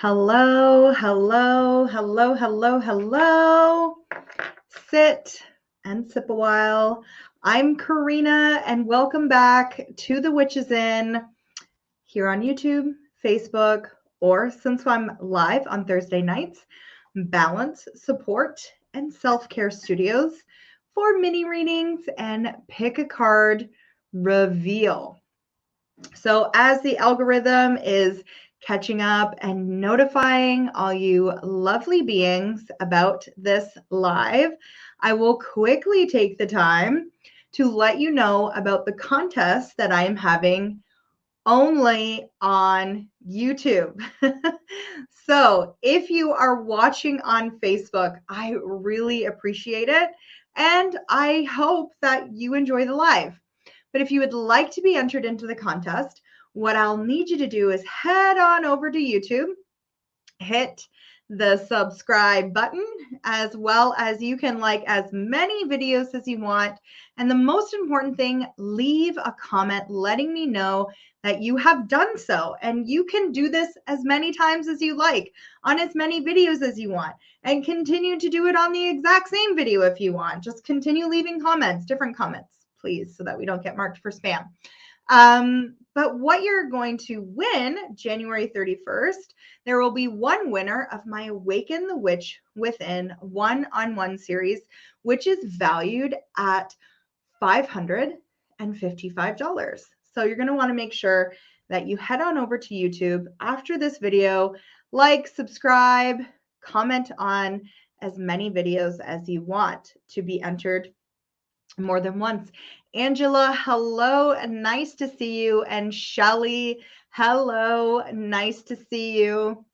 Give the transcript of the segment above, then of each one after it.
Hello, hello, hello, hello, hello. Sit and sip a while. I'm Karena, and welcome back to The Witch Within here on YouTube, Facebook, or since I'm live on Thursday nights, Balance, Support, and Self-Care Studios for mini readings and pick a card reveal. So as the algorithm is catching up and notifying all you lovely beings about this live, I will quickly take the time to let you know about the contest that I am having only on YouTube. So if you are watching on Facebook, I really appreciate it. And I hope that you enjoy the live. But if you would like to be entered into the contest, what I'll need you to do is head on over to YouTube, hit the subscribe button, as well as you can like as many videos as you want. And the most important thing, leave a comment letting me know that you have done so. And you can do this as many times as you like on as many videos as you want, and continue to do it on the exact same video if you want. Just continue leaving comments, different comments, please, so that we don't get marked for spam. But what you're going to win January 31st, there will be one winner of my Awaken the Witch Within one-on-one series, which is valued at $555. So you're going to want to make sure that you head on over to YouTube after this video, like, subscribe, comment on as many videos as you want to be entered more than once. Angela, hello, nice to see you. And Shelly, hello, nice to see you.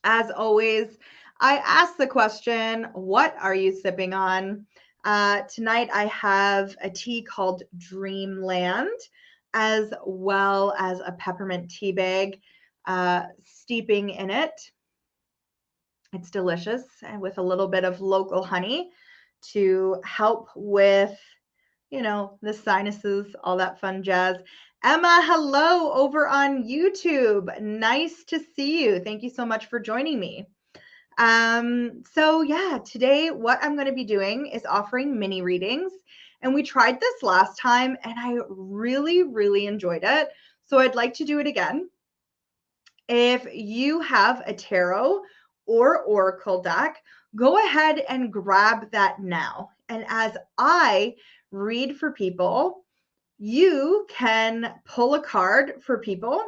As always, I ask the question, what are you sipping on? Tonight I have a tea called Dreamland, as well as a peppermint tea bag steeping in it. It's delicious, and with a little bit of local honey to help with, the sinuses, all that fun jazz. Emma, hello over on YouTube. Nice to see you. Thank you so much for joining me. So yeah, today what I'm going to be doing is offering mini readings. And we tried this last time and I really, really enjoyed it. So I'd like to do it again. If you have a tarot or oracle deck, go ahead and grab that now. And as I read for people, you can pull a card for people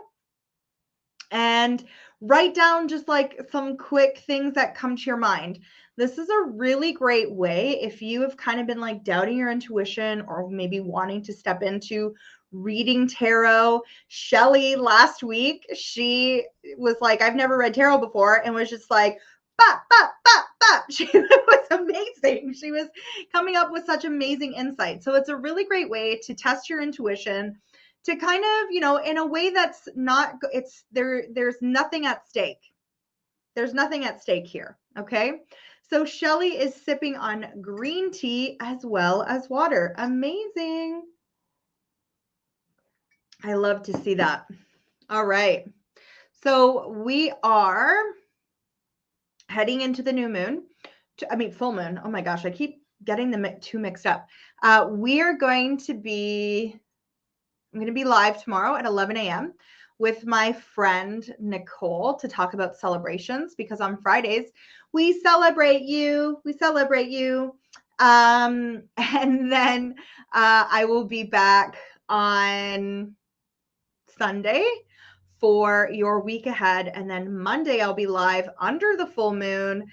and write down just like some quick things that come to your mind. This is a really great way if you have kind of been like doubting your intuition or maybe wanting to step into reading tarot. Shelly last week, she was like, I've never read tarot before, and was just like, bop, bop, bop, bop. She was amazing. She was coming up with such amazing insight. So it's a really great way to test your intuition, to kind of, in a way that's not, there's nothing at stake. There's nothing at stake here. Okay. So Shelly is sipping on green tea as well as water. Amazing. I love to see that. All right. So we are heading into the new moon. Full moon. Oh my gosh, I keep getting the two mixed up. I'm going to be live tomorrow at 11 a.m. with my friend Nicole to talk about celebrations, because on Fridays we celebrate you. And then I will be back on Sunday for your week ahead. And then Monday, I'll be live under the full moon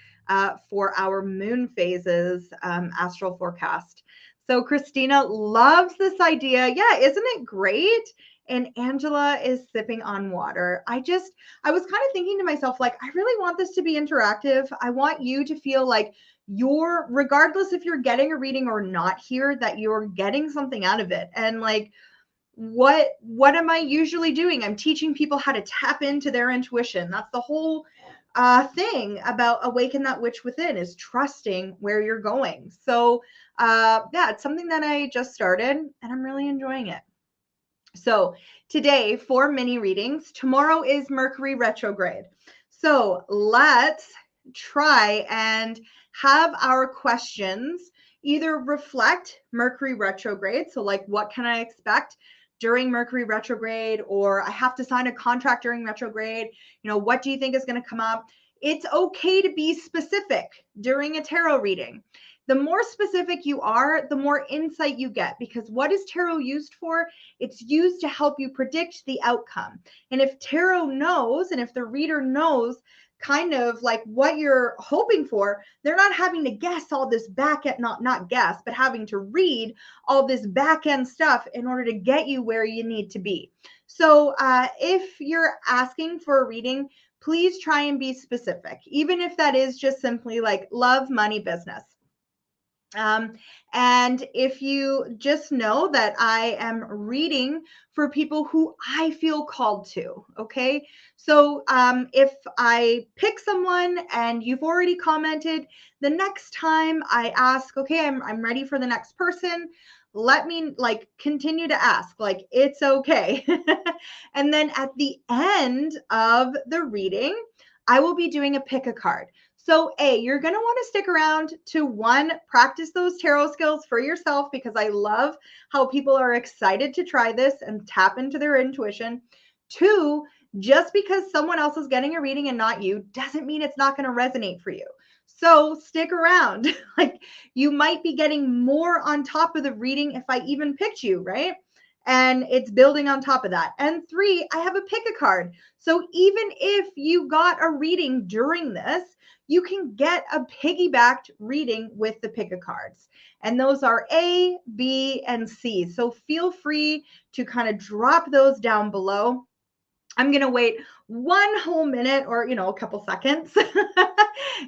for our moon phases astral forecast. So Christina loves this idea. Yeah, isn't it great? And Angela is sipping on water. I was kind of thinking to myself, like, I really want this to be interactive. I want you to feel like regardless if you're getting a reading or not here, that you're getting something out of it. And like, what am I usually doing? I'm teaching people how to tap into their intuition. That's the whole thing about Awaken that Witch Within, is trusting where you're going. So yeah, it's something that I just started and I'm really enjoying it. So today for mini readings, tomorrow is Mercury retrograde. So let's try and have our questions either reflect Mercury retrograde. So like, what can I expect during Mercury retrograde? Or I have to sign a contract during retrograde. You know, what do you think is going to come up? It's okay to be specific during a tarot reading. The more specific you are, the more insight you get, because what is tarot used for? It's used to help you predict the outcome. And if tarot knows, and if the reader knows kind of like what you're hoping for, they're not having to guess all this back end, not guess, but having to read all this back end stuff in order to get you where you need to be. So if you're asking for a reading, please try and be specific, even if that is just simply like love, money, business. And if you just know that I am reading for people who I feel called to, okay? So if I pick someone and you've already commented, the next time I ask, okay, I'm ready for the next person, let me like continue to ask, like it's okay. And then at the end of the reading, I will be doing a pick a card. So you're going to want to stick around to one, practice those tarot skills for yourself, because I love how people are excited to try this and tap into their intuition. 2, just because someone else is getting a reading and not you doesn't mean it's not going to resonate for you. So stick around. Like you might be getting more on top of the reading if I even picked you, right? And it's building on top of that. And 3, I have a pick a card. So even if you got a reading during this, you can get a piggybacked reading with the pick a cards. And those are A, B, and C. So feel free to kind of drop those down below. I'm going to wait 1 whole minute or, a couple seconds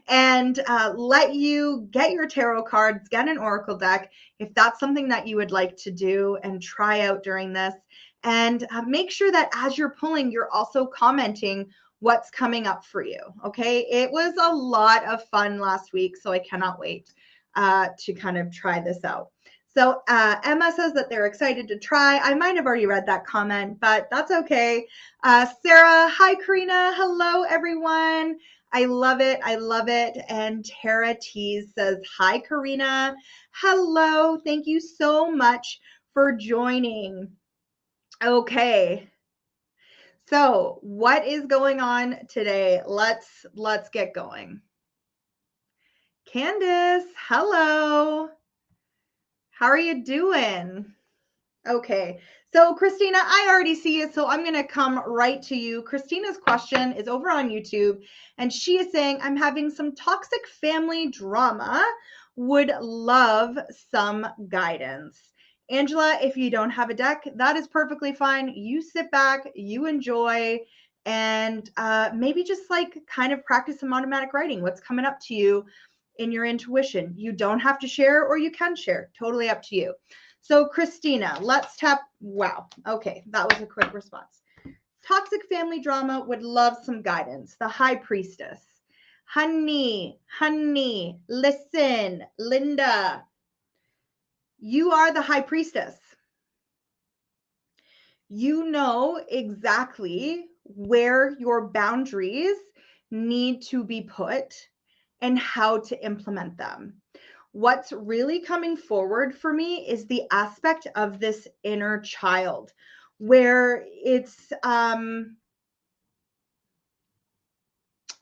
and let you get your tarot cards, get an oracle deck, if that's something that you would like to do and try out during this. And make sure that as you're pulling, you're also commenting what's coming up for you. Okay. It was a lot of fun last week, so I cannot wait to kind of try this out. So Emma says that they're excited to try. I might have already read that comment, but that's okay. Sarah, hi, Karena. Hello, everyone. I love it. I love it. And Tara Tees says, hi, Karena. Hello. Thank you so much for joining. Okay. So what is going on today? Let's get going. Candace, hello. How are you doing? Okay. So Christina, I already see it, so I'm going to come right to you. Christina's question is over on YouTube, and she is saying, I'm having some toxic family drama. Would love some guidance. Angela, if you don't have a deck, that is perfectly fine. You sit back, you enjoy, and maybe just like kind of practice some automatic writing. What's coming up to you in your intuition? You don't have to share, or you can share. Totally up to you. So Christina, let's tap. Wow. Okay. That was a quick response. Toxic family drama, would love some guidance. The High Priestess. Honey, listen, Linda. You are the High Priestess. You know exactly where your boundaries need to be put and how to implement them. What's really coming forward for me is the aspect of this inner child, where it's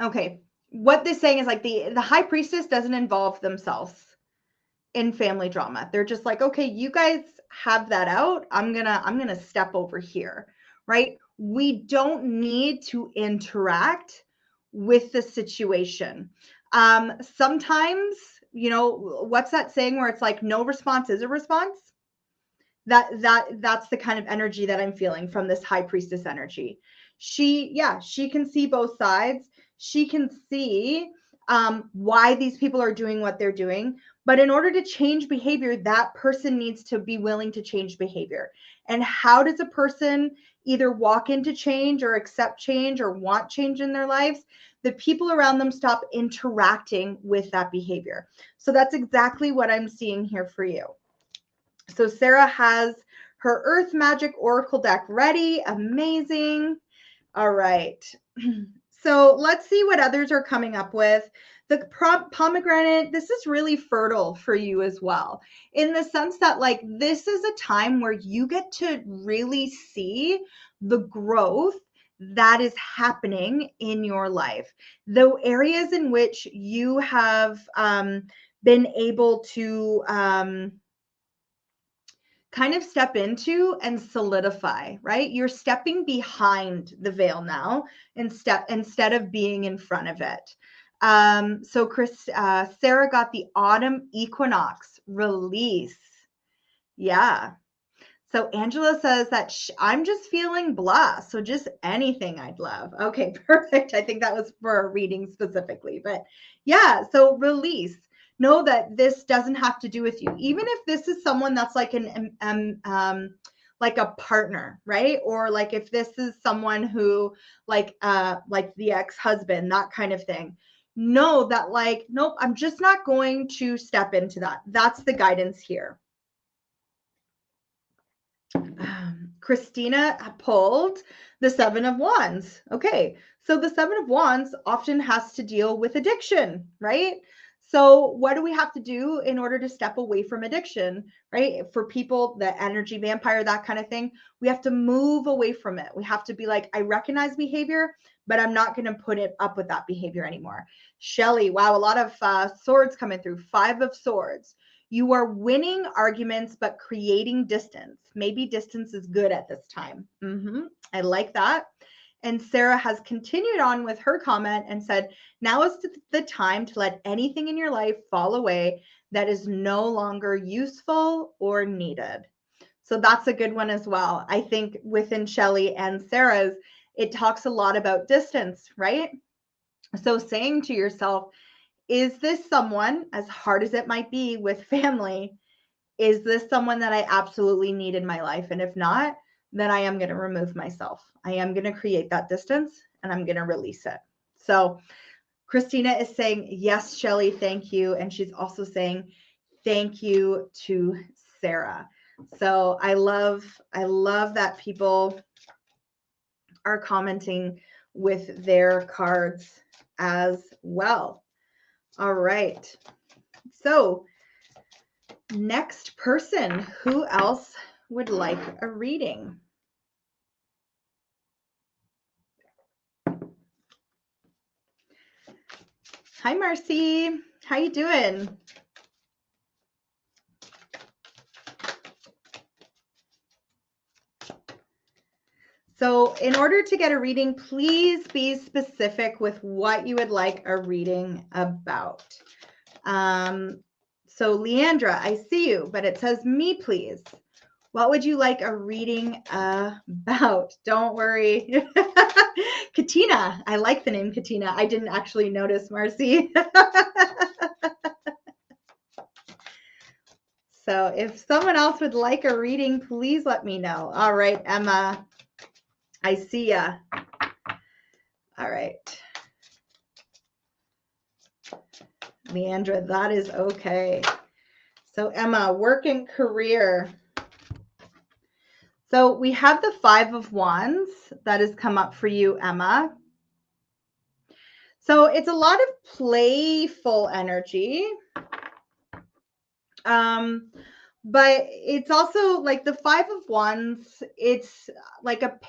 okay. What this saying is like the High Priestess doesn't involve themselves in family drama. They're just like, okay, you guys have that out. I'm gonna step over here, right? We don't need to interact with the situation. Sometimes, what's that saying where it's like no response is a response? That's the kind of energy that I'm feeling from this High Priestess energy. She can see both sides. She can see why these people are doing what they're doing. But in order to change behavior, that person needs to be willing to change behavior. And how does a person either walk into change or accept change or want change in their lives? The people around them stop interacting with that behavior. So that's exactly what I'm seeing here for you. So Sarah has her Earth Magic Oracle deck ready. Amazing. All right. So let's see what others are coming up with. The pomegranate, this is really fertile for you as well, in the sense that like this is a time where you get to really see the growth that is happening in your life. The areas in which you have been able to kind of step into and solidify, right? You're stepping behind the veil now instead of being in front of it. So Sarah got the autumn equinox release. Yeah. So Angela says that I'm just feeling blah. So just anything I'd love. Okay, perfect. I think that was for a reading specifically, but yeah. So release. Know that this doesn't have to do with you. Even if this is someone that's like like a partner, right? Or like if this is someone who like the ex-husband, that kind of thing. Know that like, nope, I'm just not going to step into that. That's the guidance here. Christina pulled the Seven of Wands. Okay, so the Seven of Wands often has to deal with addiction, right? So what do we have to do in order to step away from addiction, right? For people, the energy vampire, that kind of thing, we have to move away from it. We have to be like, I recognize behavior, but I'm not going to put it up with that behavior anymore. Shelly, wow, a lot of swords coming through. 5 of Swords. You are winning arguments, but creating distance. Maybe distance is good at this time. I like that. And Sarah has continued on with her comment and said, now is the time to let anything in your life fall away that is no longer useful or needed. So that's a good one as well. I think within Shelly and Sarah's, it talks a lot about distance, right? So saying to yourself, is this someone, as hard as it might be with family, is this someone that I absolutely need in my life? And if not, then I am going to remove myself. I am going to create that distance and I'm going to release it. So Christina is saying, yes, Shelly, thank you. And she's also saying, thank you to Sarah. So I love that people are commenting with their cards as well. All right. So next person, who else would like a reading? Hi, Marcy. How you doing? So in order to get a reading, please be specific with what you would like a reading about. So Leandra, I see you, but it says me, please. What would you like a reading about? Don't worry. Katina, I like the name Katina. I didn't actually notice, Marcy. So if someone else would like a reading, please let me know. All right, Emma, I see ya. All right. Leandra, that is okay. So Emma, work and career. So we have the 5 of Wands that has come up for you, Emma. So it's a lot of playful energy. But it's also like the 5 of Wands, it's like a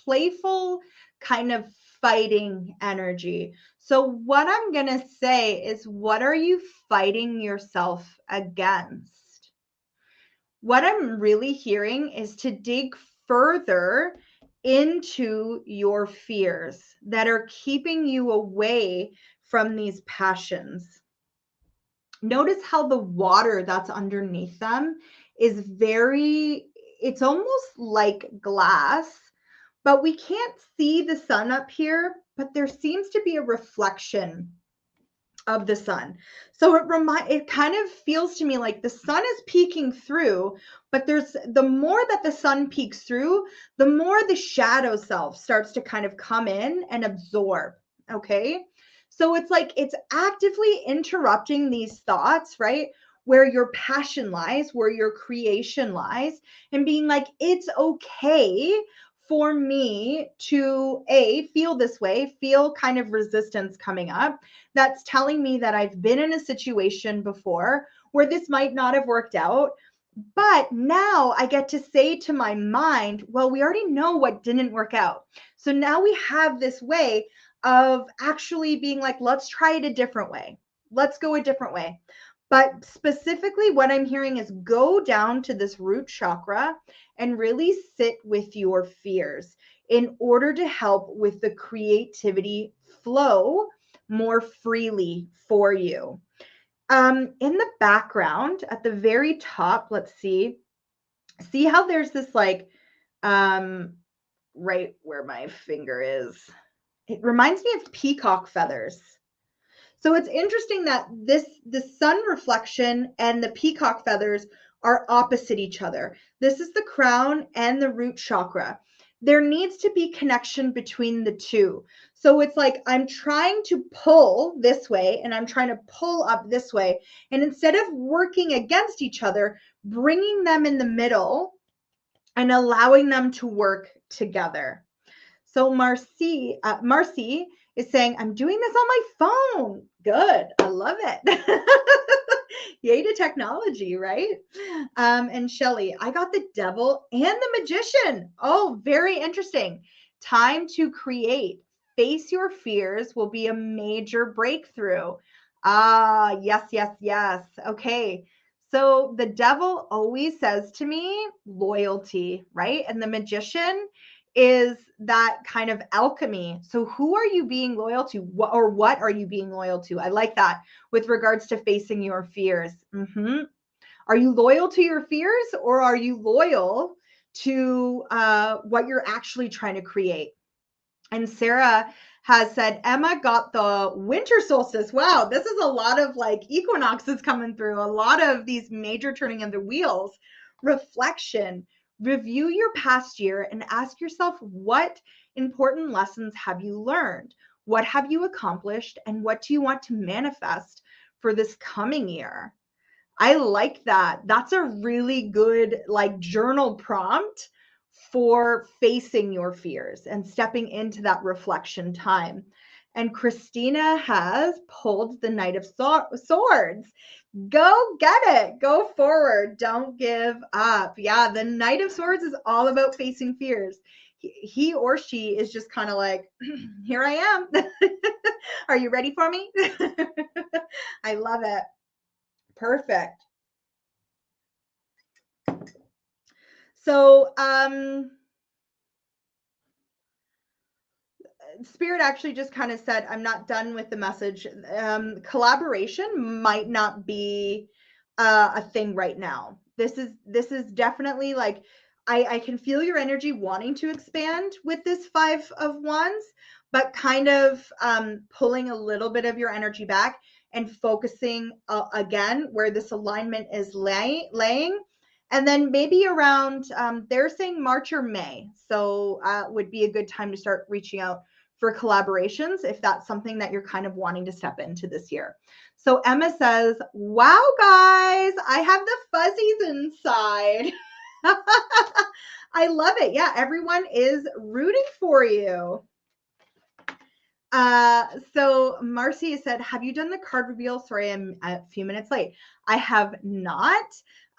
playful kind of fighting energy. So what I'm going to say is, what are you fighting yourself against? What I'm really hearing is to dig further into your fears that are keeping you away from these passions. Notice how the water that's underneath them is it's almost like glass, but we can't see the sun up here, but there seems to be a reflection of the sun. So it kind of feels to me like the sun is peeking through, but the more that the sun peeks through, the more the shadow self starts to kind of come in and absorb. Okay. So it's like it's actively interrupting these thoughts, right? Where your passion lies, where your creation lies, and being like, it's okay for me to feel this way, feel kind of resistance coming up. That's telling me that I've been in a situation before where this might not have worked out. But now I get to say to my mind, well, we already know what didn't work out. So now we have this way of actually being like, let's try it a different way. Let's go a different way. But specifically, what I'm hearing is go down to this root chakra and really sit with your fears in order to help with the creativity flow more freely for you. In the background at the very top, let's see how there's this like, right where my finger is. It reminds me of peacock feathers. So it's interesting that the sun reflection and the peacock feathers are opposite each other. This is the crown and the root chakra. There needs to be connection between the two. So it's like I'm trying to pull this way and I'm trying to pull up this way. And instead of working against each other, bringing them in the middle and allowing them to work together. So Marcy is saying, I'm doing this on my phone. Good. I love it. Yay to technology, right? And Shelly, I got the devil and the magician. Oh, very interesting. Time to create. Face your fears will be a major breakthrough. Ah, yes, yes, yes. Okay. So the devil always says to me, loyalty, right? And the magician is that kind of alchemy. So who are you being loyal to? What are you being loyal to? I like that with regards to facing your fears. Are you loyal to your fears, or are you loyal to what you're actually trying to create? And Sarah has said, Emma got the winter solstice. Wow, this is a lot of like equinoxes coming through, a lot of these major turning of the wheels. Reflection. Review your past year and ask yourself, what important lessons have you learned? What have you accomplished? And what do you want to manifest for this coming year? I like that. That's a really good like journal prompt for facing your fears and stepping into that reflection time. And Christina has pulled the Knight of Swords. Go get it. Go forward. Don't give up. Yeah, the Knight of Swords is all about facing fears. He or she is just kind of like, here I am. Are you ready for me? I love it. Perfect. So, Spirit actually just kind of said, I'm not done with the message. Collaboration might not be a thing right now. This is definitely like, I can feel your energy wanting to expand with this 5 of Wands, but kind of pulling a little bit of your energy back and focusing again where this alignment is laying. And then maybe around, they're saying March or May. So would be a good time to start reaching out for collaborations if that's something that you're kind of wanting to step into this year. So Emma says, wow, guys, I have the fuzzies inside. I love it. Yeah, everyone is rooting for you. So Marcy said, have you done the card reveal? Sorry, I'm a few minutes late. I have not.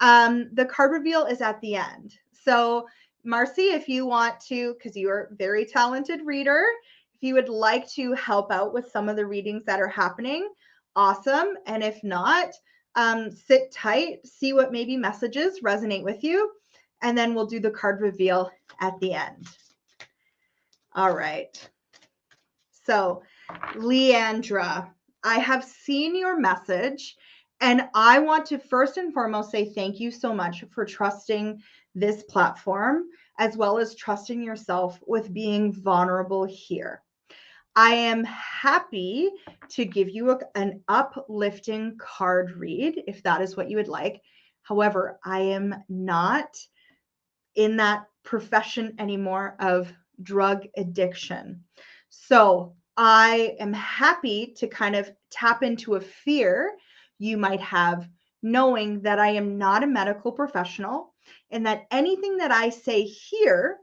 The card reveal is at the end. So Marcy, if you want to, because you are a very talented reader, if you would like to help out with some of the readings that are happening, awesome. And if not, sit tight, see what maybe messages resonate with you, and then we'll do the card reveal at the end. All right. So, Leandra, I have seen your message, and I want to first and foremost say thank you so much for trusting this platform, as well as trusting yourself with being vulnerable here. I am happy to give you an uplifting card read if that is what you would like. However, I am not in that profession anymore of drug addiction. So I am happy to kind of tap into a fear you might have, knowing that I am not a medical professional and that anything that I say here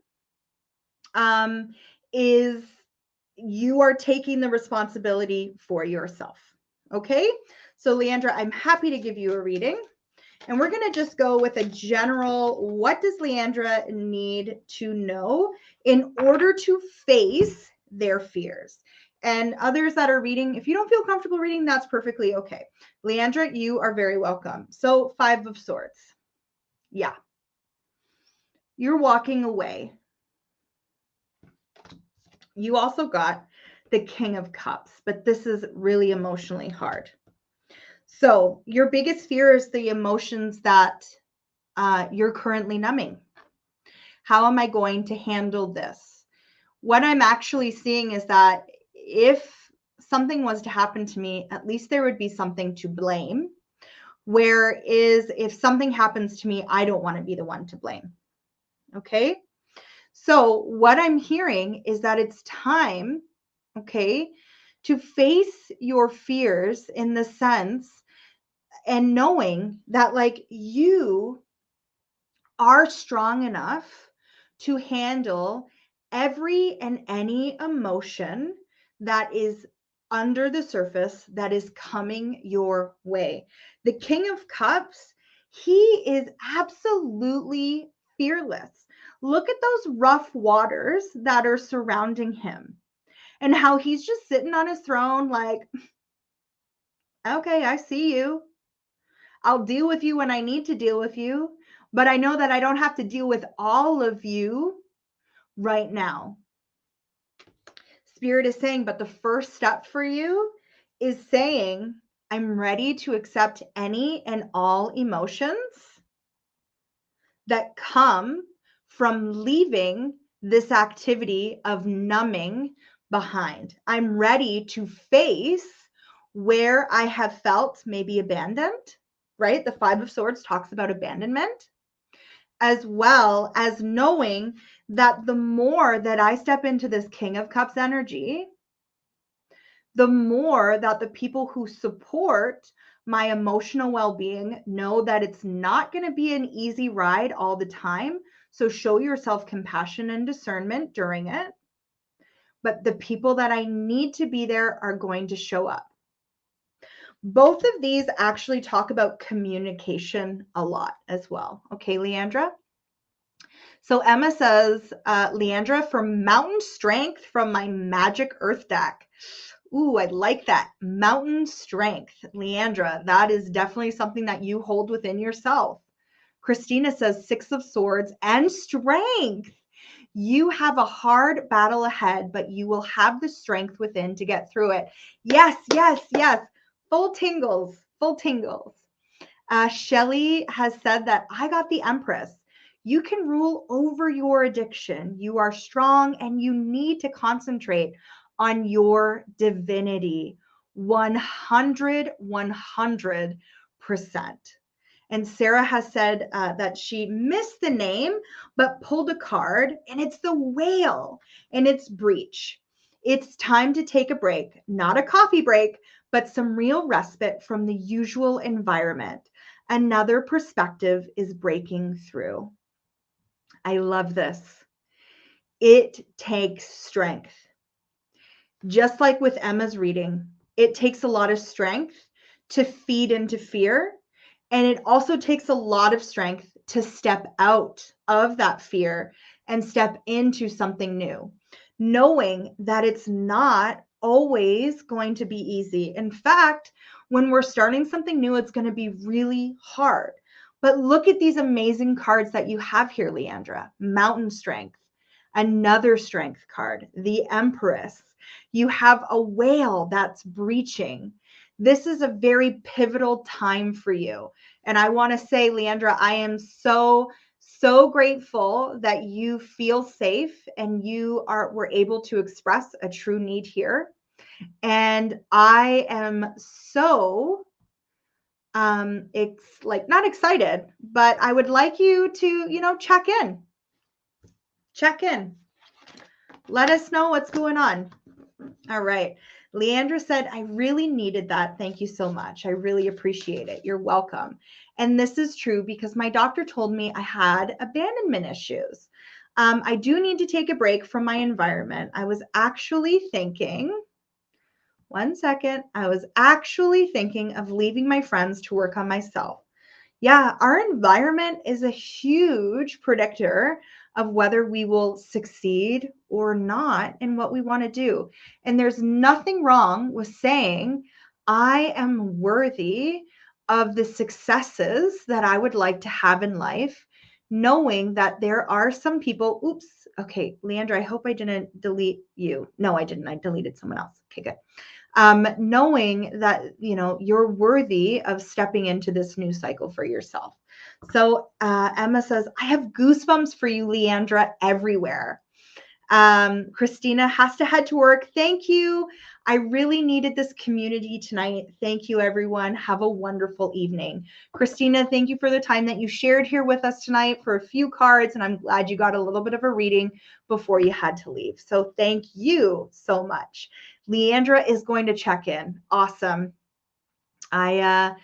is you are taking the responsibility for yourself. Okay. So Leandra, I'm happy to give you a reading. And we're going to just go with a general, what does Leandra need to know in order to face their fears? And others that are reading, if you don't feel comfortable reading, that's perfectly okay. Leandra, you are very welcome. So 5 of Swords. Yeah. You're walking away. You also got the King of Cups, but this is really emotionally hard. So your biggest fear is the emotions that you're currently numbing. How am I going to handle this? What I'm actually seeing is that if something was to happen to me, at least there would be something to blame. Whereas if something happens to me, I don't want to be the one to blame. Okay. So what I'm hearing is that it's time, okay, to face your fears in the sense and knowing that like you are strong enough to handle every and any emotion that is under the surface that is coming your way. The King of Cups, he is absolutely fearless. Look at those rough waters that are surrounding him and how he's just sitting on his throne like, okay, I see you. I'll deal with you when I need to deal with you, but I know that I don't have to deal with all of you right now. Spirit is saying, but the first step for you is saying, I'm ready to accept any and all emotions that come from leaving this activity of numbing behind. I'm ready to face where I have felt maybe abandoned, right? The 5 of Swords talks about abandonment, as well as knowing that the more that I step into this King of Cups energy, the more that the people who support my emotional well-being know that it's not going to be an easy ride all the time. So show yourself compassion and discernment during it. But the people that I need to be there are going to show up. Both of these actually talk about communication a lot as well. Okay, Leandra? So Emma says, Leandra, for mountain strength from my magic earth deck. Ooh, I like that. Mountain strength. Leandra, that is definitely something that you hold within yourself. Christina says 6 of Swords and strength. You have a hard battle ahead, but you will have the strength within to get through it. Yes, yes, yes. Full tingles, full tingles. Shelly has said that I got the Empress. You can rule over your addiction. You are strong and you need to concentrate on your divinity. 100%. And Sarah has said that she missed the name, but pulled a card, and it's the whale, and it's breach. It's time to take a break, not a coffee break, but some real respite from the usual environment. Another perspective is breaking through. I love this. It takes strength. Just like with Emma's reading, it takes a lot of strength to feed into fear. And it also takes a lot of strength to step out of that fear and step into something new, knowing that it's not always going to be easy. In fact, when we're starting something new, it's going to be really hard. But look at these amazing cards that you have here, Leandra. Mountain strength, another strength card, the Empress. You have a whale that's breaching. This is a very pivotal time for you. And I want to say, Leandra, I am so grateful that you feel safe and were able to express a true need here. And I am so it's like not excited, but I would like you to, check in. Check in. Let us know what's going on. All right. Leandra said, I really needed that. Thank you so much. I really appreciate it. You're welcome. And this is true because my doctor told me I had abandonment issues. I do need to take a break from my environment. I was actually thinking, one second, I was actually thinking of leaving my friends to work on myself. Yeah, our environment is a huge predictor of whether we will succeed or not in what we want to do. And there's nothing wrong with saying, I am worthy of the successes that I would like to have in life, knowing that there are some people. Oops. Okay, Leandra, I hope I didn't delete you. No, I didn't. I deleted someone else. Okay, good. Knowing that, you're worthy of stepping into this new cycle for yourself. So Emma says, I have goosebumps for you, Leandra, everywhere. Christina has to head to work. Thank you. I really needed this community tonight. Thank you, everyone. Have a wonderful evening. Christina, thank you for the time that you shared here with us tonight for a few cards, and I'm glad you got a little bit of a reading before you had to leave. So thank you so much. Leandra is going to check in. Awesome. I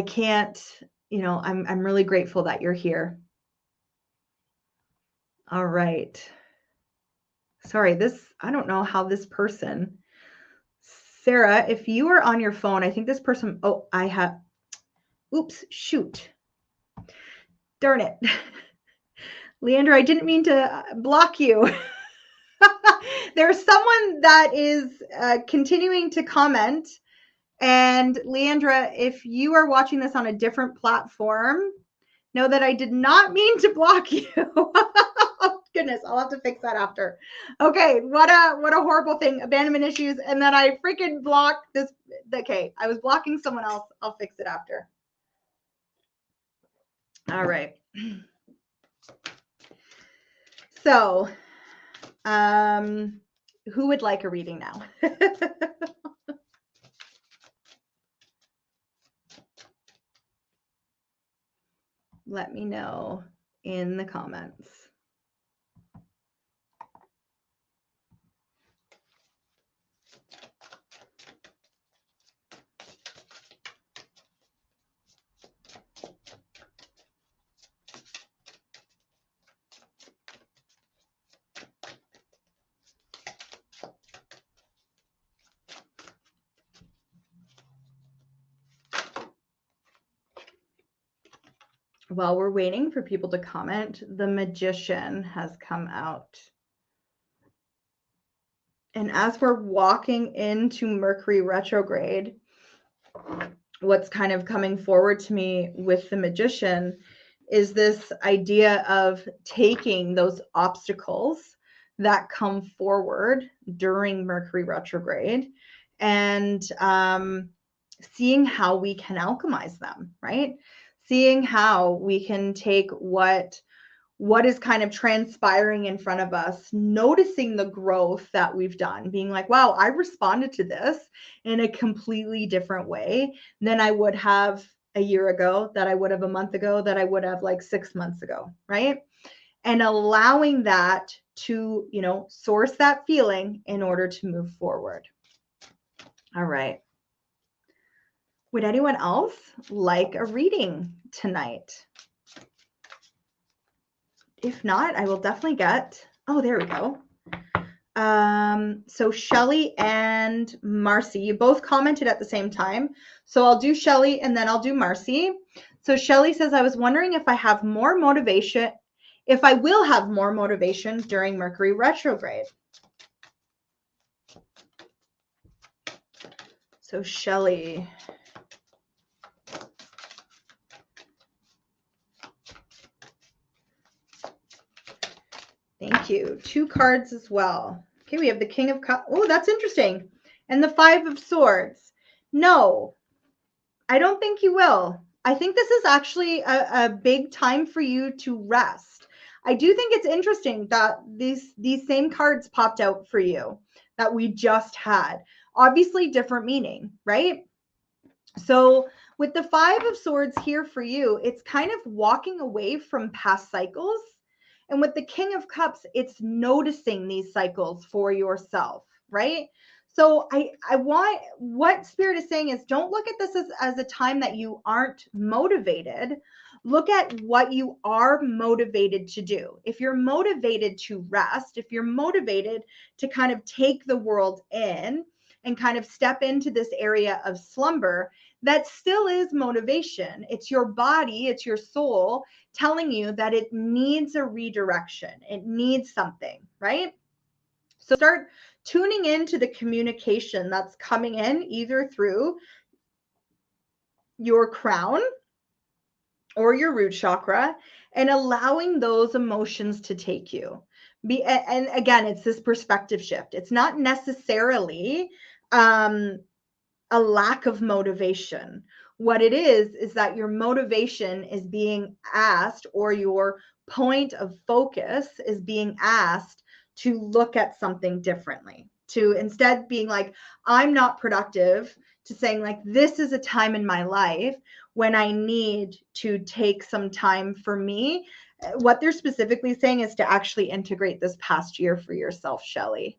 can't, I'm really grateful that you're here. All right. Sorry, I don't know how this person, Sarah, if you are on your phone, I think this person, oops, shoot. Darn it. Leandra, I didn't mean to block you. There's someone that is continuing to comment. And Leandra, if you are watching this on a different platform, know that I did not mean to block you. Oh, goodness, I'll have to fix that after. Okay, what a horrible thing. Abandonment issues, and then I freaking blocked this. Okay, I was blocking someone else. I'll fix it after. All right. So, who would like a reading now? Let me know in the comments. While we're waiting for people to comment, the Magician has come out. And as we're walking into Mercury retrograde, what's kind of coming forward to me with the Magician is this idea of taking those obstacles that come forward during Mercury retrograde and seeing how we can alchemize them, right? Seeing how we can take what is kind of transpiring in front of us, noticing the growth that we've done, being like, wow, I responded to this in a completely different way than I would have a year ago, that I would have a month ago, that I would have like 6 months ago, right? And allowing that to, source that feeling in order to move forward. All right. Would anyone else like a reading tonight? If not, I will definitely get, there we go. So Shelly and Marcy, you both commented at the same time. So I'll do Shelly and then I'll do Marcy. So Shelly says, I was wondering if I have more motivation, if I will have more motivation during Mercury retrograde. So Shelly. Thank you. 2 cards as well. Okay, we have the King of Cups. Oh, that's interesting. And the 5 of Swords. No, I don't think you will. I think this is actually a big time for you to rest. I do think it's interesting that these same cards popped out for you that we just had. Obviously different meaning, right? So with the 5 of Swords here for you, it's kind of walking away from past cycles. And with the King of Cups, it's noticing these cycles for yourself, right? So I want, what Spirit is saying is, don't look at this as a time that you aren't motivated, Look at what you are motivated to do. If you're motivated to rest, if you're motivated to kind of take the world in and kind of step into this area of slumber, that still is motivation. It's your body, it's your soul telling you that it needs a redirection. It needs something, right? So start tuning into the communication that's coming in either through your crown or your root chakra and allowing those emotions to take you. And again, it's this perspective shift. It's not necessarily a lack of motivation. What it is that your motivation is being asked, or your point of focus is being asked to look at something differently. To instead being like, I'm not productive, to saying like, this is a time in my life when I need to take some time for me. What they're specifically saying is to actually integrate this past year for yourself, Shelley.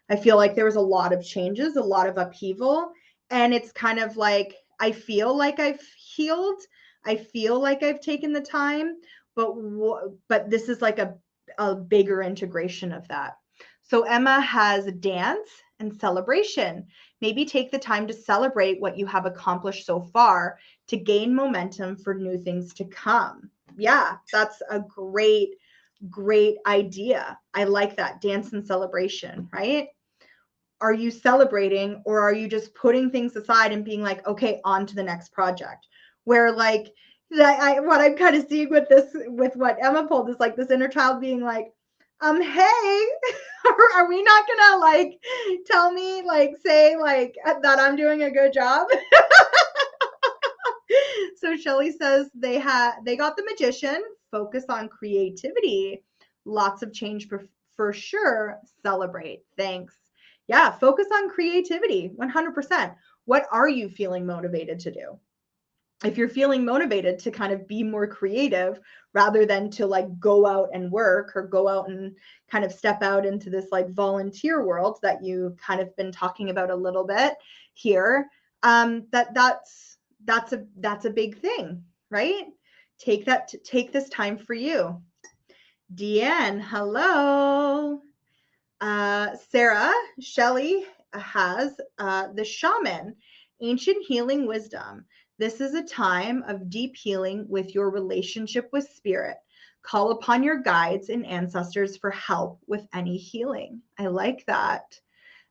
I feel like there was a lot of changes, a lot of upheaval, and it's kind of like, I feel like I've healed. I feel like I've taken the time, but this is like a bigger integration of that. So Emma has dance and celebration. Maybe take the time to celebrate what you have accomplished so far to gain momentum for new things to come. Yeah, that's a great idea. I like that. Dance and celebration, right? Are you celebrating, or are you just putting things aside and being like, okay, on to the next project? Where like what I'm kind of seeing with this, with what Emma pulled, is like this inner child being like, hey, are we not gonna like tell me, like say like that I'm doing a good job? So Shelley says they got the magician, focus on creativity, lots of change for sure, celebrate. Thanks. Yeah, focus on creativity 100%. What are you feeling motivated to do? If you're feeling motivated to kind of be more creative rather than to like go out and work, or go out and kind of step out into this like volunteer world that you kind of been talking about a little bit here, that's a big thing, right? Take this time for you. Deanne, hello. Sarah, Shelley has the shaman, ancient healing wisdom. This is a time of deep healing with your relationship with spirit. Call upon your guides and ancestors for help with any healing. I like that.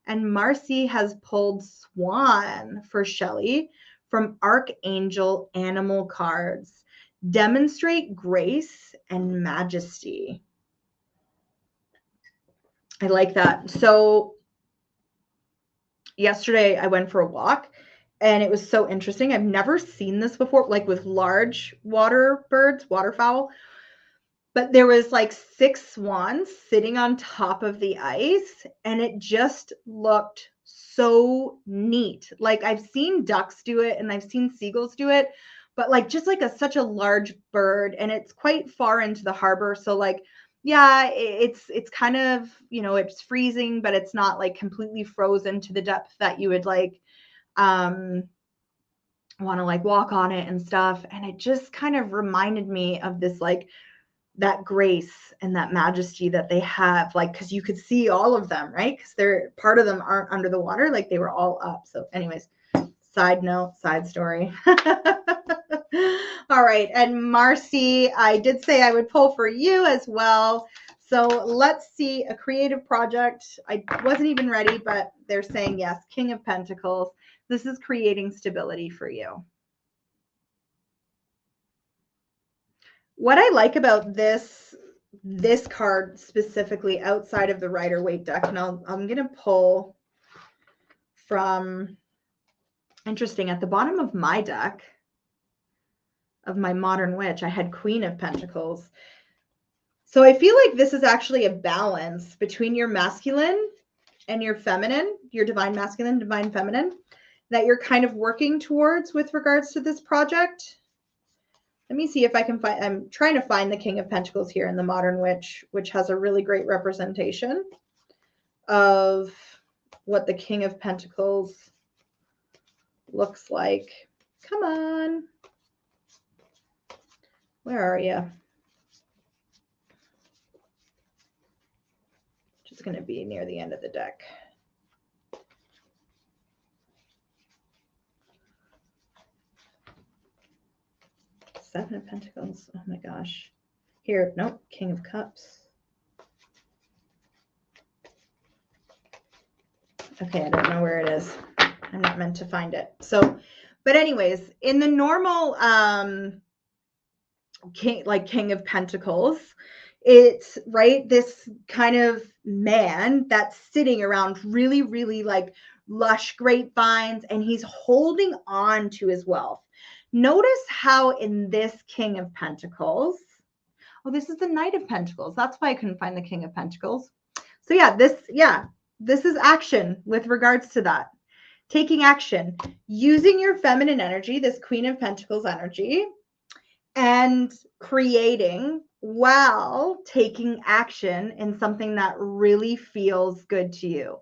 And Marcy has pulled Swan for Shelley from Archangel Animal cards. Demonstrate grace and majesty. I like that. So yesterday I went for a walk and it was so interesting. I've never seen this before, like with large water birds, waterfowl. But there was like 6 swans sitting on top of the ice, and it just looked so neat. Like I've seen ducks do it and I've seen seagulls do it, but like just like such a large bird, and it's quite far into the harbor. So like, yeah, it's kind of, it's freezing, but it's not like completely frozen to the depth that you would like want to like walk on it and stuff. And it just kind of reminded me of this like that grace and that majesty that they have, like, because you could see all of them, right? Because they're part of them aren't under the water, like they were all up. So anyways, side story. All right, and Marcy, I did say I would pull for you as well. So let's see, a creative project. I wasn't even ready, but they're saying yes. King of Pentacles. This is creating stability for you. What I like about this card specifically, outside of the Rider-Waite deck, and I'm going to pull from, interesting, at the bottom of my deck, of my Modern Witch, I had Queen of Pentacles. So I feel like this is actually a balance between your masculine and your feminine, your divine masculine, divine feminine, that you're kind of working towards with regards to this project. Let me see if I can find, I'm trying to find the King of Pentacles here in the Modern Witch, which has a really great representation of what the King of Pentacles looks like. Come on. Where are you? Just going to be near the end of the deck. Seven of Pentacles. Oh my gosh. Here, nope. King of Cups. Okay, I don't know where it is. I'm not meant to find it. So, but anyways, in the normal King of Pentacles, it's right, this kind of man that's sitting around really, really like lush grapevines, and he's holding on to his wealth. Notice how in this King of Pentacles, oh, this is the Knight of Pentacles. That's why I couldn't find the King of Pentacles. So this is action with regards to that. Taking action, using your feminine energy, this Queen of Pentacles energy, and creating while taking action in something that really feels good to you.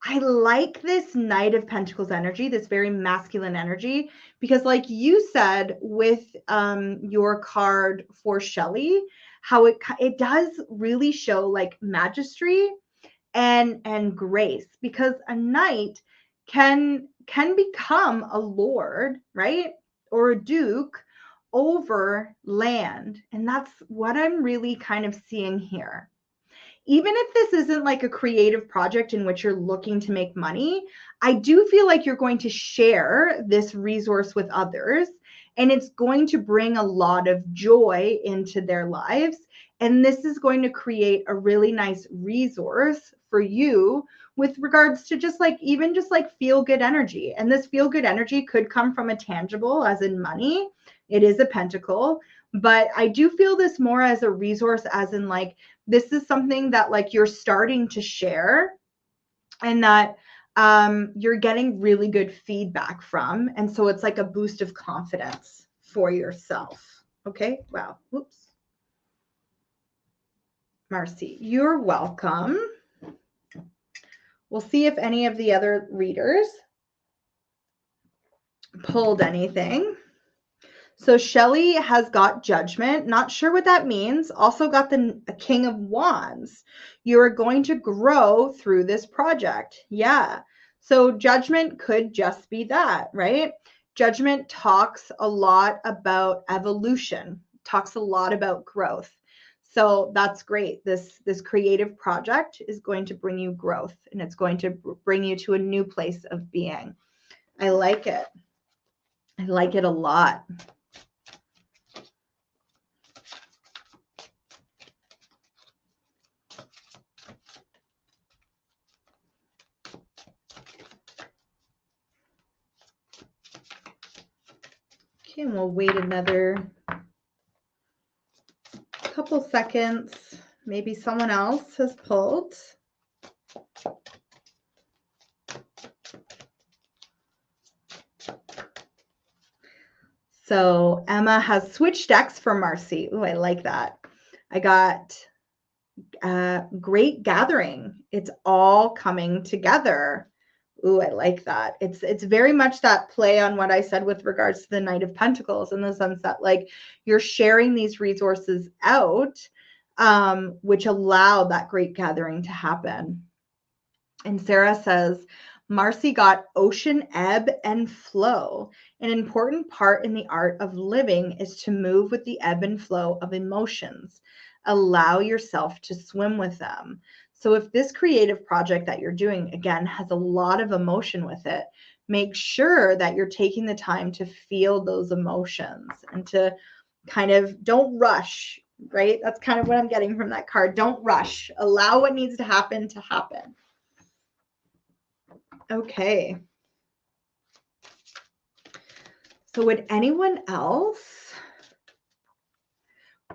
I like this Knight of Pentacles energy, this very masculine energy, because like you said with your card for Shelley, how it does really show like majesty and grace, because a knight can become a lord, right? Or a duke over land. And that's what I'm really kind of seeing here. Even if this isn't like a creative project in which you're looking to make money, I do feel like you're going to share this resource with others, and it's going to bring a lot of joy into their lives. And this is going to create a really nice resource for you with regards to just like, even just like feel good energy. And this feel good energy could come from a tangible, as in money. It is a pentacle, but I do feel this more as a resource, as in like, this is something that like you're starting to share, and that you're getting really good feedback from. And so it's like a boost of confidence for yourself. Okay. Wow. Whoops. Marcy, you're welcome. We'll see if any of the other readers pulled anything. So Shelley has got Judgment. Not sure what that means. Also got the King of Wands. You are going to grow through this project. Yeah. So Judgment could just be that, right? Judgment talks a lot about evolution, talks a lot about growth. So that's great. This creative project is going to bring you growth, and it's going to bring you to a new place of being. I like it. I like it a lot. Okay, and we'll wait another couple seconds. Maybe someone else has pulled. So Emma has switched decks for Marcy. Ooh, I like that. I got Great Gathering. It's all coming together. Ooh, I like that. It's very much that play on what I said with regards to the Knight of Pentacles, in the sense that like you're sharing these resources out, which allow that great gathering to happen. And Sarah says, Marcy got ocean ebb and flow. An important part in the art of living is to move with the ebb and flow of emotions. Allow yourself to swim with them. So if this creative project that you're doing, again, has a lot of emotion with it, make sure that you're taking the time to feel those emotions and to kind of don't rush, right? That's kind of what I'm getting from that card. Don't rush. Allow what needs to happen to happen. Okay. So would anyone else?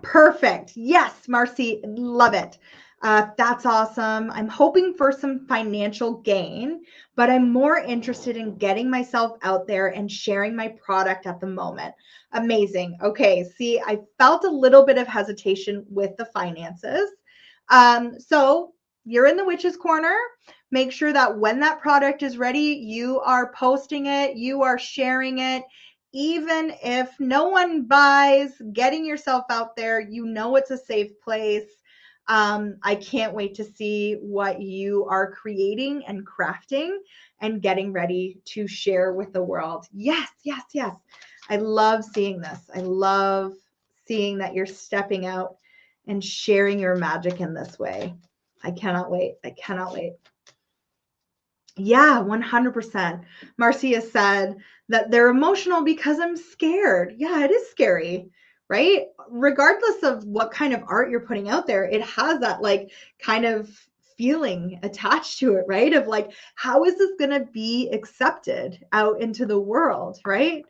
Perfect. Yes, Marcy, love it. That's awesome. I'm hoping for some financial gain, but I'm more interested in getting myself out there and sharing my product at the moment. Amazing. Okay. See, I felt a little bit of hesitation with the finances. So you're in the witch's corner. Make sure that when that product is ready, you are posting it, you are sharing it, even if no one buys, getting yourself out there, you know it's a safe place. I can't wait to see what you are creating and crafting and getting ready to share with the world. Yes, yes, yes. I love seeing this. I love seeing that you're stepping out and sharing your magic in this way. I cannot wait. I cannot wait. Yeah, 100%. Marcia said that they're emotional because I'm scared. Yeah, it is scary, right? Regardless of what kind of art you're putting out there, it has that like kind of feeling attached to it, right? Of like, how is this going to be accepted out into the world, right?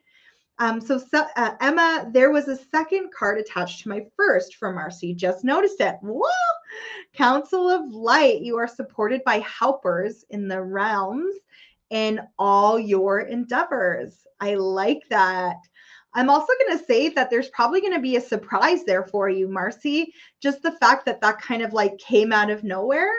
Emma, there was a second card attached to my first from Marcy. Just noticed it. Whoa! Council of Light. You are supported by helpers in the realms in all your endeavors. I like that. I'm also going to say that there's probably going to be a surprise there for you, Marcy. Just the fact that that kind of like came out of nowhere.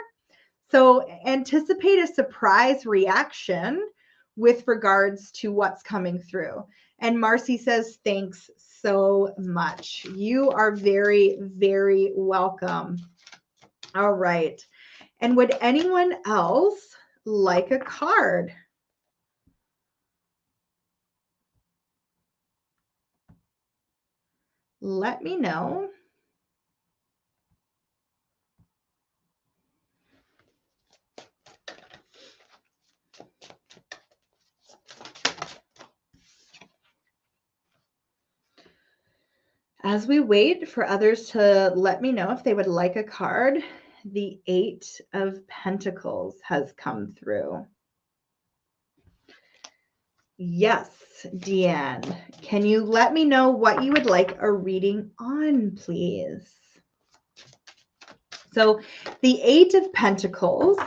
So anticipate a surprise reaction with regards to what's coming through. And Marcy says, thanks so much. You are very, very welcome. All right. And would anyone else like a card? Let me know. As we wait for others to let me know if they would like a card, the 8 of Pentacles has come through. Yes, Deanne. Can you let me know what you would like a reading on, please? So the 8 of Pentacles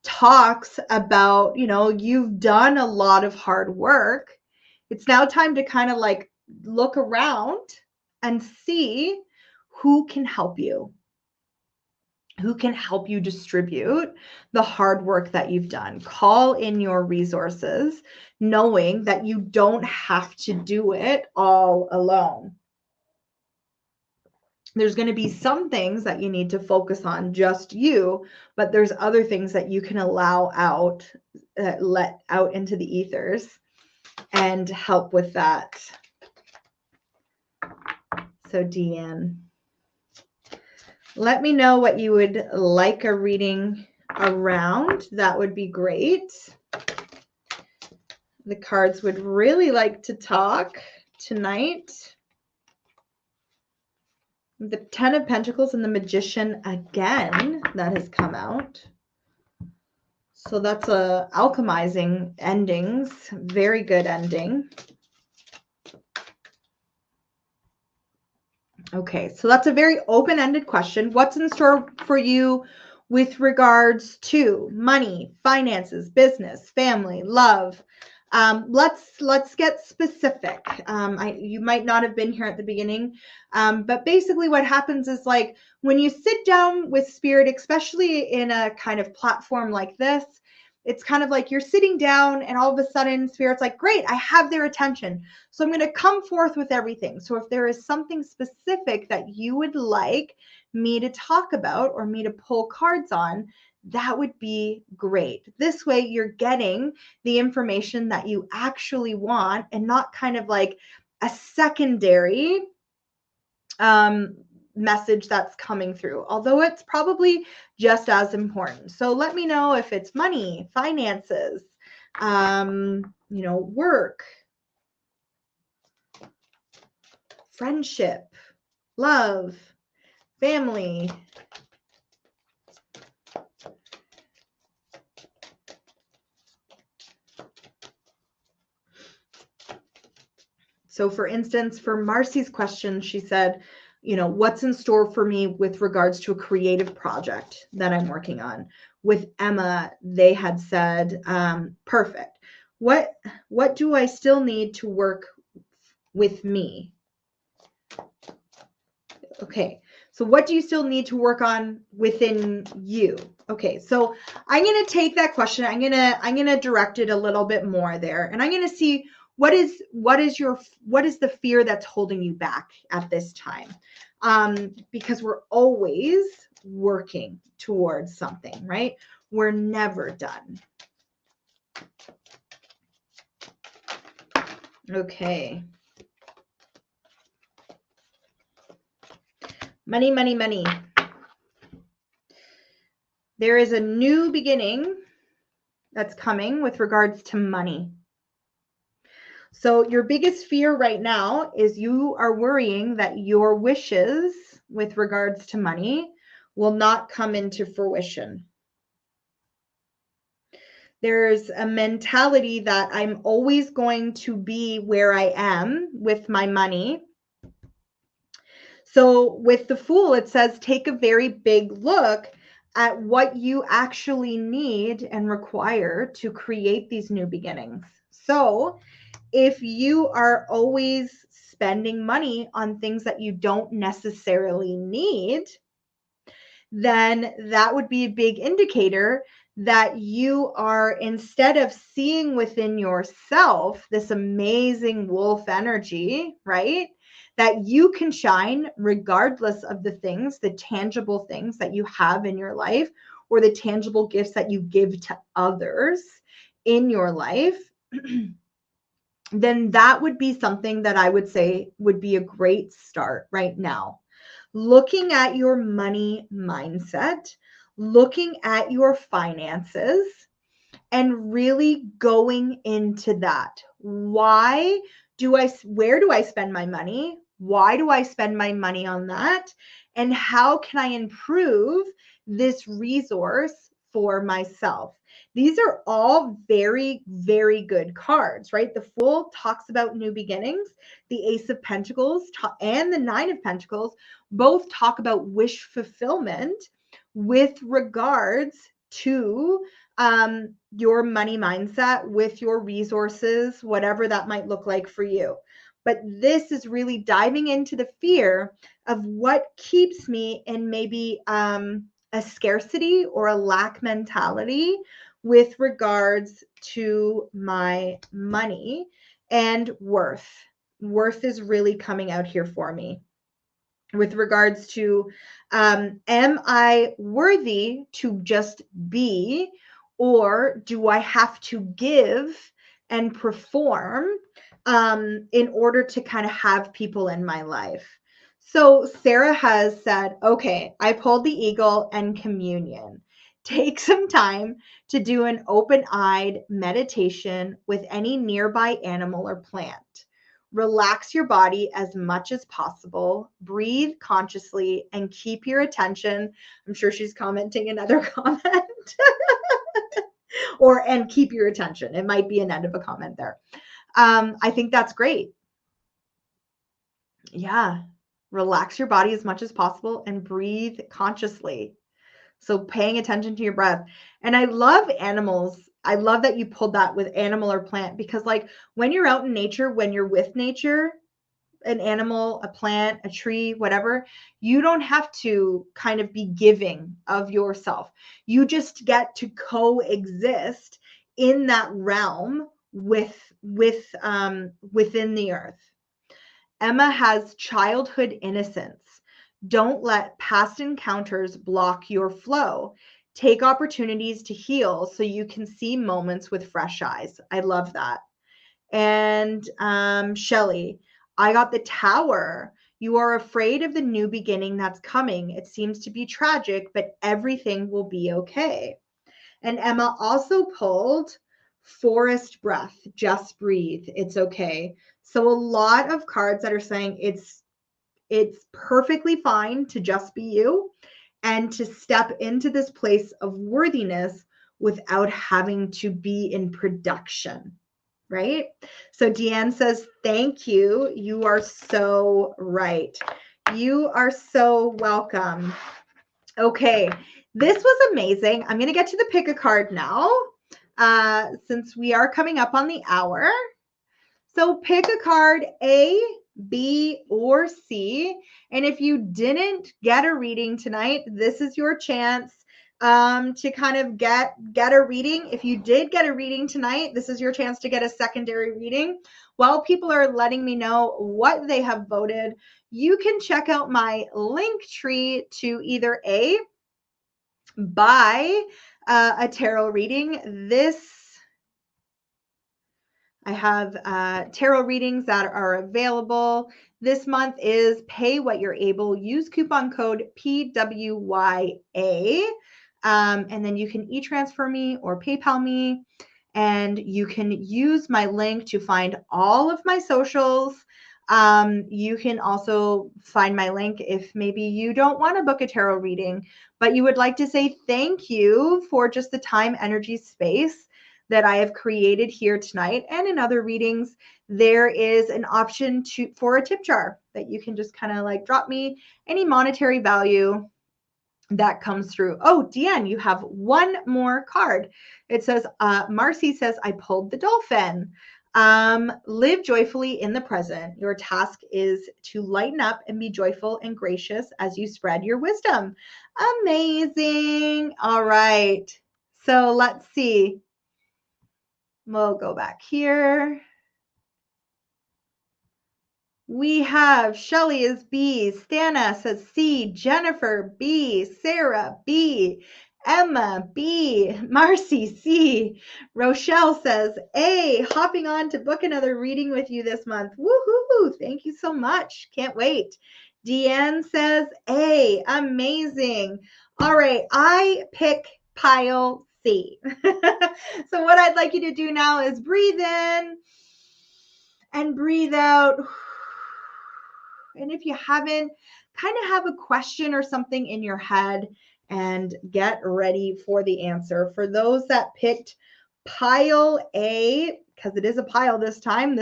talks about, you know, you've done a lot of hard work. It's now time to kind of like look around and see who can help you. Who can help you distribute the hard work that you've done. Call in your resources, knowing that you don't have to do it all alone. There's going to be some things that you need to focus on, just you, but there's other things that you can allow out, let out into the ethers and help with that. So Deanne, let me know what you would like a reading around. That would be great. The cards would really like to talk tonight. The 10 of Pentacles and the Magician again, that has come out. So that's a alchemizing endings. Very good ending. Okay, so that's a very open-ended question. What's in store for you with regards to money, finances, business, family, love? Let's get specific. You might not have been here at the beginning, but basically what happens is like when you sit down with spirit, especially in a kind of platform like this, it's kind of like you're sitting down and all of a sudden spirit's like, great, I have their attention. So I'm going to come forth with everything. So if there is something specific that you would like me to talk about or me to pull cards on, that would be great. This way you're getting the information that you actually want and not kind of like a secondary message that's coming through, although it's probably just as important. So let me know if it's money, finances, work, friendship, love, family. So for instance, for Marcy's question, she said, what's in store for me with regards to a creative project that I'm working on? With Emma, they had said, perfect. What do I still need to work with me? Okay, so what do you still need to work on within you? Okay, so I'm going to take that question. I'm going to direct it a little bit more there, and I'm going to see what is the fear that's holding you back at this time? Because we're always working towards something, right? We're never done. Okay. Money, money, money. There is a new beginning that's coming with regards to money. So your biggest fear right now is you are worrying that your wishes with regards to money will not come into fruition. There's a mentality that I'm always going to be where I am with my money. So with the Fool, it says, take a very big look at what you actually need and require to create these new beginnings. So if you are always spending money on things that you don't necessarily need, then that would be a big indicator that you are, instead of seeing within yourself this amazing wolf energy, right? That you can shine regardless of the things, the tangible things that you have in your life, or the tangible gifts that you give to others in your life, then that would be something that I would say would be a great start right now. Looking at your money mindset, looking at your finances, and really going into that. Where do I spend my money? Why do I spend my money on that? And how can I improve this resource for myself? These are all very, very good cards, right? The Fool talks about new beginnings. The Ace of Pentacles and the Nine of Pentacles both talk about wish fulfillment with regards to your money mindset, with your resources, whatever that might look like for you. But this is really diving into the fear of what keeps me in maybe a scarcity or a lack mentality with regards to my money and worth. Worth is really coming out here for me with regards to, am I worthy to just be, or do I have to give and perform in order to kind of have people in my life? So Sarah has said, okay, I pulled the eagle and communion. Take some time to do an open-eyed meditation with any nearby animal or plant. Relax your body as much as possible. Breathe consciously and keep your attention. I'm sure she's commenting another comment. And keep your attention. It might be an end of a comment there. I think that's great. Yeah. Relax your body as much as possible and breathe consciously. So paying attention to your breath. And I love animals. I love that you pulled that with animal or plant, because like when you're out in nature, when you're with nature, an animal, a plant, a tree, whatever, you don't have to kind of be giving of yourself. You just get to coexist in that realm within the earth. Emma has childhood innocence. Don't let past encounters block your flow. Take opportunities to heal so you can see moments with fresh eyes. I love that. And Shelley, I got the Tower. You are afraid of the new beginning that's coming. It seems to be tragic, but everything will be okay. And Emma also pulled Forest Breath. Just breathe. It's okay. So a lot of cards that are saying it's perfectly fine to just be you and to step into this place of worthiness without having to be in production. Right? So Deanne says, thank you. You are so right. You are so welcome. Okay, this was amazing. I'm going to get to the pick a card now, since we are coming up on the hour. So pick a card, A, B, or C. And if you didn't get a reading tonight, this is your chance. to kind of get a reading. If you did get a reading tonight, this is your chance to get a secondary reading. While people are letting me know what they have voted, you can check out my link tree to either buy a tarot reading. I have tarot readings that are available. This month is Pay What You're Able. Use coupon code PWYA. And then you can e-transfer me or PayPal me. And you can use my link to find all of my socials. You can also find my link if maybe you don't want to book a tarot reading, but you would like to say thank you for just the time, energy, space that I have created here tonight and in other readings. There is an option for a tip jar that you can just kind of like drop me any monetary value that comes through. Oh, Deanne, you have one more card. It says, Marcy says, I pulled the dolphin. Live joyfully in the present. Your task is to lighten up and be joyful and gracious as you spread your wisdom. Amazing. All right. So let's see. We'll go back here. We have Shelly is B, Stana says C, Jennifer B, Sarah B, Emma B, Marcy C, Rochelle says A, hopping on to book another reading with you this month. Woohoo! Thank you so much. Can't wait. Deanne says A, amazing. All right, I pick pile C. So what I'd like you to do now is breathe in and breathe out. And if you haven't, kind of have a question or something in your head and get ready for the answer. For those that picked pile A, because it is a pile this time,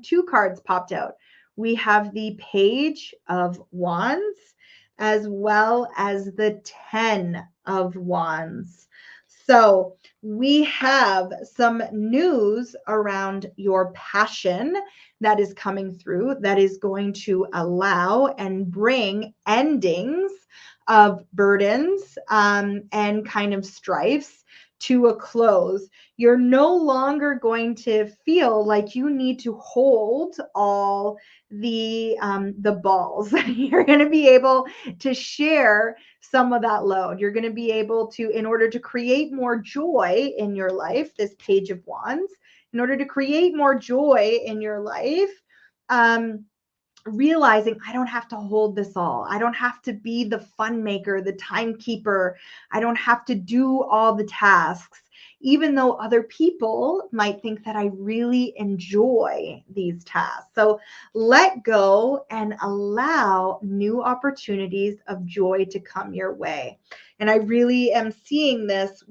two cards popped out. We have the Page of Wands as well as the 10 of Wands. So we have some news around your passion that is coming through that is going to allow and bring endings of burdens and kind of strifes to a close. You're no longer going to feel like you need to hold all the balls. You're going to be able to share some of that load. You're going to be able to, in order to create more joy in your life, this Page of Wands, in order to create more joy in your life, realizing I don't have to hold this all. I don't have to be the fun maker, the timekeeper. I don't have to do all the tasks, even though other people might think that I really enjoy these tasks. So let go and allow new opportunities of joy to come your way. And I really am seeing this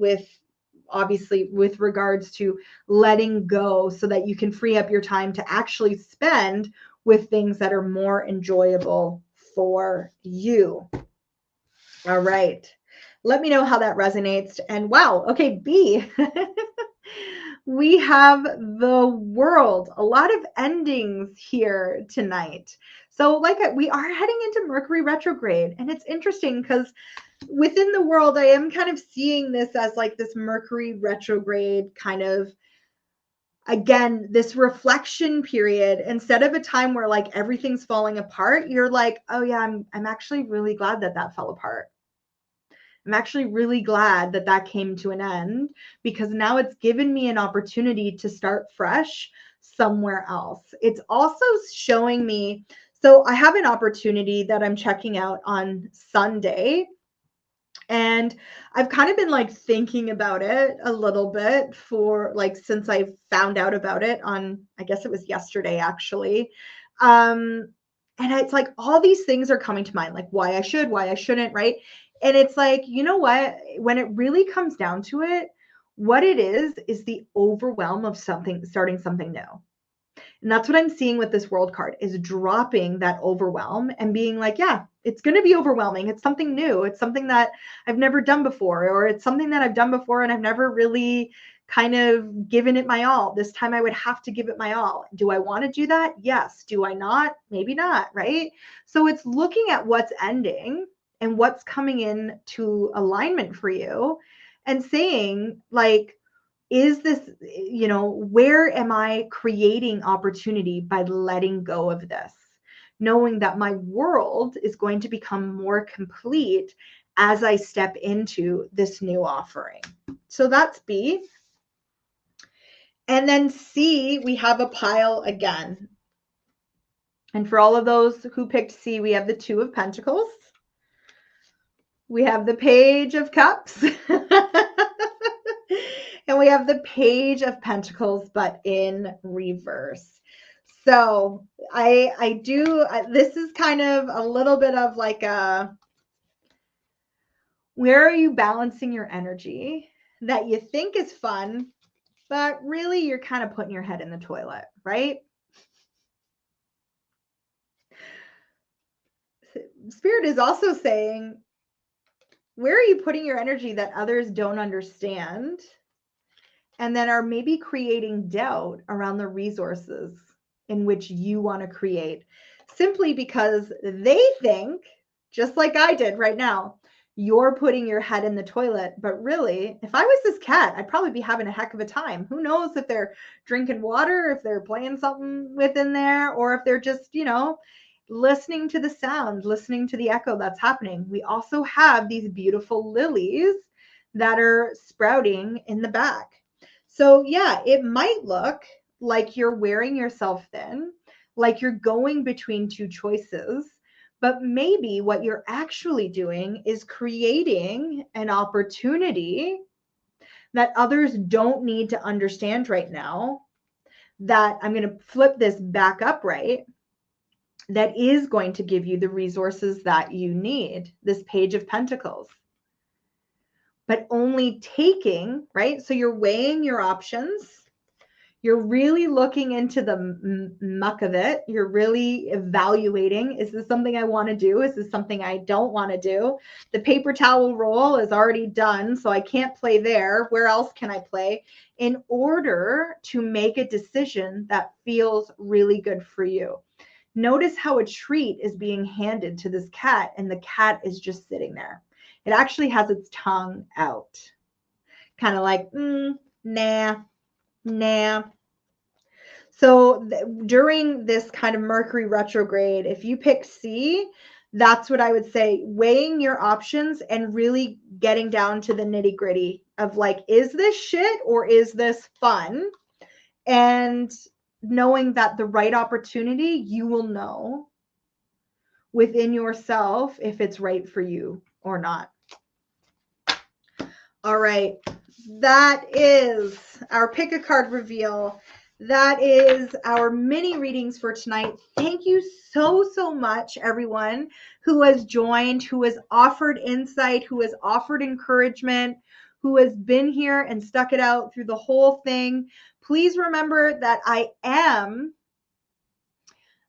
obviously with regards to letting go so that you can free up your time to actually spend with things that are more enjoyable for you. All right. Let me know how that resonates. And wow, okay, B. We have the World. A lot of endings here tonight. So we are heading into Mercury retrograde. And it's interesting because within the World, I am kind of seeing this as like this Mercury retrograde kind of, again, this reflection period. Instead of a time where like everything's falling apart, you're like, oh yeah, I'm actually really glad that fell apart. I'm actually really glad that came to an end, because now it's given me an opportunity to start fresh somewhere else. It's also showing me, so I have an opportunity that I'm checking out on Sunday. And I've kind of been like thinking about it a little bit for like since I found out about it on, I guess it was yesterday actually. And it's like all these things are coming to mind, like why I should, why I shouldn't, right? And it's like, you know what? When it really comes down to it, what it is the overwhelm of starting something new. And that's what I'm seeing with this World card, is dropping that overwhelm and being like, yeah, it's going to be overwhelming. It's something new. It's something that I've never done before, or it's something that I've done before and I've never really kind of given it my all. This time I would have to give it my all. Do I want to do that? Yes. Do I not? Maybe not, right? So it's looking at what's ending and what's coming in to alignment for you, and saying, like, is this, where am I creating opportunity by letting go of this? Knowing that my world is going to become more complete as I step into this new offering. So that's B. And then C, we have a pile again. And for all of those who picked C, we have the Two of Pentacles. We have the Page of Cups. And we have the Page of Pentacles, but in reverse. So this is kind of a little bit of like where are you balancing your energy that you think is fun, but really you're kind of putting your head in the toilet, right? Spirit is also saying, where are you putting your energy that others don't understand and then are maybe creating doubt around the resources in which you want to create, simply because they think, just like I did right now, you're putting your head in the toilet. But really, if I was this cat, I'd probably be having a heck of a time. Who knows if they're drinking water, if they're playing something within there, or if they're just, listening to the sound, listening to the echo that's happening. We also have these beautiful lilies that are sprouting in the back. So yeah, it might look like you're wearing yourself thin, like you're going between two choices, but maybe what you're actually doing is creating an opportunity that others don't need to understand right now, that I'm going to flip this back upright, that is going to give you the resources that you need, this Page of Pentacles. But only taking, right? So you're weighing your options. You're really looking into the muck of it. You're really evaluating, is this something I want to do? Is this something I don't want to do? The paper towel roll is already done, so I can't play there. Where else can I play? In order to make a decision that feels really good for you. Notice how a treat is being handed to this cat, and the cat is just sitting there. It actually has its tongue out, kind of like, nah. So during this kind of Mercury retrograde, if you pick C, that's what I would say, weighing your options and really getting down to the nitty gritty of like, is this shit or is this fun? And knowing that the right opportunity, you will know within yourself if it's right for you or not. All right, that is our pick a card reveal. That is our mini readings for tonight. Thank you so much, everyone who has joined, who has offered insight, who has offered encouragement, who has been here and stuck it out through the whole thing. Please remember that I am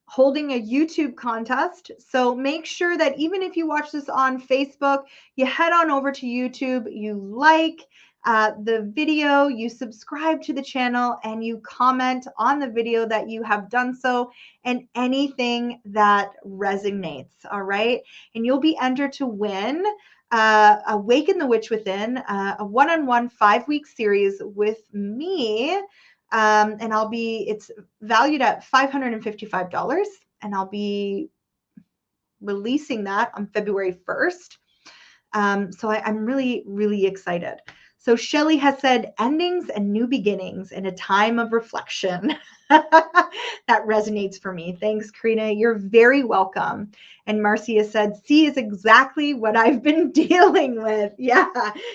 holding a YouTube contest. So make sure that even if you watch this on Facebook, you head on over to YouTube, you like the video, you subscribe to the channel, and you comment on the video that you have done so, and anything that resonates, all right? And you'll be entered to win Awaken the Witch Within, a one-on-one 5-week series with me. And it's valued at $555, and I'll be releasing that on February 1st. So I'm really, really excited. So Shelly has said, endings and new beginnings in a time of reflection. That resonates for me. Thanks, Karena. You're very welcome. And Marcia said, C is exactly what I've been dealing with. Yeah.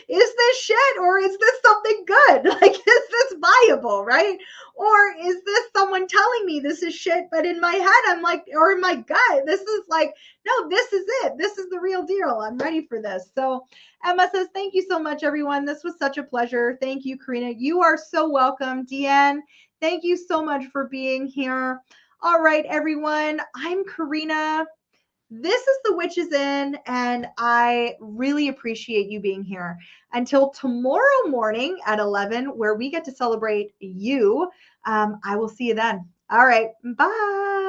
Is this shit or is this something good? Like, is this viable, right? Or is this someone telling me this is shit, but in my head, I'm like, or in my gut, this is like, no, this is it. This is the real deal. I'm ready for this. So Emma says, thank you so much, everyone. This was such a pleasure. Thank you, Karena. You are so welcome. Deanne, thank you so much for being here. All right, everyone. I'm Karena. This is The Witch Within, and I really appreciate you being here. Until tomorrow morning at 11, where we get to celebrate you, I will see you then. All right. Bye.